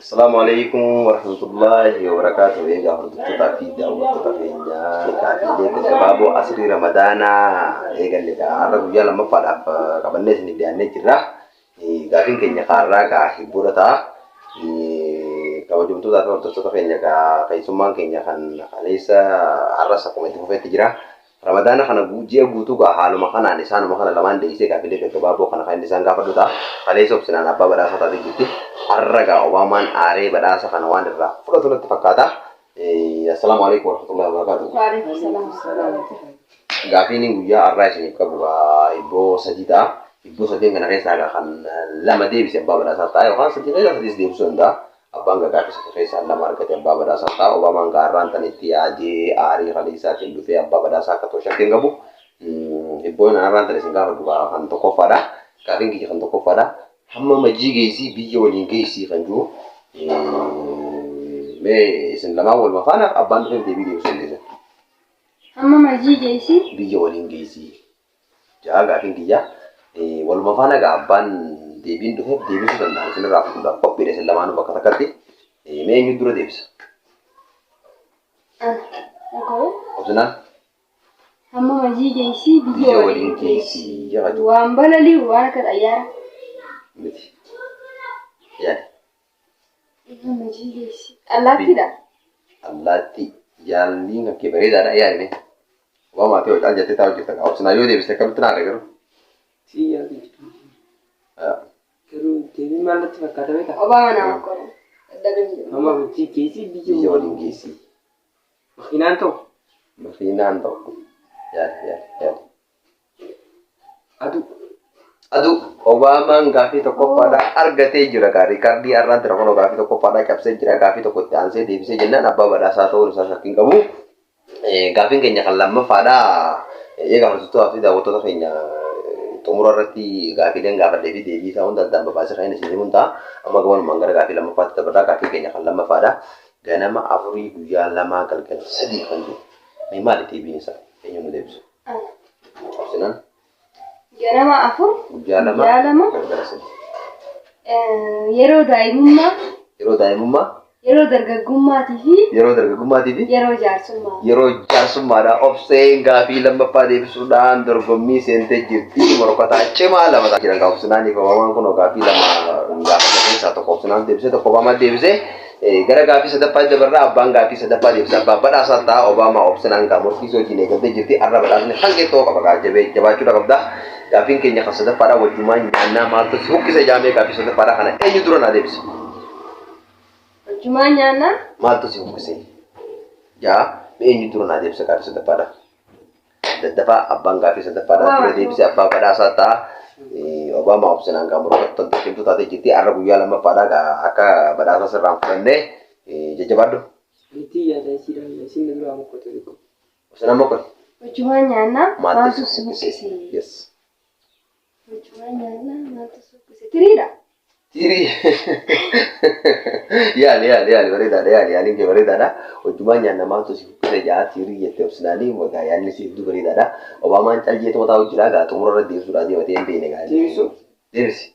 Assalamualaikum warahmatullahi wabarakatuh. Egaa hordoftoota fi daawwattoota keenya gaaffiilee gaggabaaboo asrii Ramadaanaa eegalle har'a guyyaa lammaffaadhaaf qabannee isin dhiyaannee jirra. Gaaffiin keenya kaarraa hibbuudha ta'a. Kabajamtootaa fi hordoftoota keenya keessummaan keenya kan kaleessa har'as akkuma itti fufeetti jira. Ramadaana kana ji'a guutuu haaluma kanaan isaanuma kana lamaan deebisee gaaffiilee gaggabaaboo kana kan isaan gaafadhu ta'a. Kaleessa obsinaan abbaa badhaasaa taatee jirti. Harraga Obamaan aaree badhaasa kana waan irraa fudhatu natti fakkaata. Assalamualaikum warahmatullahi wabarakatuh. Waalaikumsalam. Gaaffiin guyyaa har'aa isiniif qabu ibboo sadii ta'a. Ibboo sadeen kana keessaa kan lama deebise abbaa badhaasaa ta'a yookaan sadii keessaa sadiis deebisuu danda'a. Abbaan gaaffii sadii keessaa lama argate abbaa badhaasaa ta'a. Obamaan gaarraan tanitti yaadee aarii kaleessaatiin dhufee abbaa badhaasaa akka ta'u shakkii hin qabu. Ibboon harraan tan isin gaafadhu kan tokkoffaadha. Gaaffiin kiyya kan tokkoffaadha. Hamma majii geessii biyya waliin geessii kan jiru mee isin lamaan wal mafaanaaf abbaan dhufee deebii deebisuu dandeessan. Hamma majii geessii Biyya waliin geessii jaa gaaffiin kiyya wal mafaana abbaan deebiin dhufee deebisuu danda'a isinirraa fuudhaaf qophiidha isin lamaanuu bakka takkatti mee eenyu dura deebisa. Obsinaan hamma majii geessii biyya waliin geessii waan balalii waan akka xayyaara. miti yaada. Hamma majii geessii allaattiidha. Allaattii jaalliin kan kee bareedaadha yaadne. Waama ta'e hojii jettee taa'u jirta obsinaa yoo deebiste akkamitti naadha garuu. Siya gitu. Garuu deebii maallatti fakkaata beekaa? Obama nama qoru. Amma biyyi keessi Biyya waliin geessii. makiinaan ta'u Makiinaan ta'u yaada. aduu Obamaan gaaffii tokkoffaadhaa argatee jira gaarii kardii har'aan tira kunoo gaaffii tokkoffaadhaa cabsee jira gaaffii tokko itti aansee deebisee jennaan abbaa badhaasaa ta'uun isaa shakkiin qabu. Gaaffiin keenya kan lammaffaadhaa eegaa hordoftoota fi daawwattoota keenya xumura irratti gaaffiileen gaafadhee fi deebii isaa hunda addaan babaasee kan isin himuun ta'a. Amma gabanumaan gara gaaffii lammaffaatti dabarraa gaaffiin keenya kan lammaffaadhaa ganama afurii guyyaa lamaa galgala sadii kan jiru. Mee maali deebiin isaa eenyu nu deebisu? Obsinaan Ganama afur guyyaa lama galgala sadii. Yeroo daa'imummaa, Yeroo daa'imummaa, yeroo dargaggummaatii fi yeroo dargaggummaatii fi yeroo jaarsummaa. yeroo jaarsummaadha. Obseen gaaffii lammaffaa deebisuudhaan dorgommii seentee jirti. Morkataa cimaa lama ta'a jiran obsinaanii fi Obamaan kun gaaffii lama gaafate keessaa tokko obsinaan deebisee tokko Obamaan deebisee gara gaaffii sadaffaa dabarraa abbaan gaaffii sadaffaa deebise abbaan badhaasaa ta'a. Obaamaa obsinaan morkii hojiin eegaltee jirti. Har'a badhaasni hanqeettoo qaba jabaachuudha qabda. Gaaffiin keenya kan sadaffaadha wajjumaan nyaannaa maaltu si buqqise jaamee gaaffii sadaffaadha kana eenyu dura naa deebise? Wajjumaan nyaannaa Maaltu si buqqise? Jaa eenyu dura naa deebise gaaffii sadaffaadha? Daddafaa abbaan gaaffii sadaffaadha dura deebise abbaa badhaasaa ta'a. Obaamaa obsinaan morkattoon tokkimtuu taatee jirti. Har'a guyyaa lammaffaadha akka badhaasaa sirraan fudhannee jajjabaadhu. miti yaada isin duraa mukkatu dhiqu. Obsinaan mokkoni. wajjumaan nyaannaa Maaltu si buqqise? Yes. Wajjumaan nyaannaa maaltu si buqqise? Tiriidha. Tiri. Yaali bareedaadha yaaliin kee bareedaadha. Wajjumaan nyaanna maaltu si buqqise jaa tirii jettee obsinaanii wagaa yaadni si hedduu bareedaadha. Obaamaan caljeetoo taa'u jira gaa xumura irra deebisuudhaan deematee hin beekne gaa. Deebisu. Deebisi.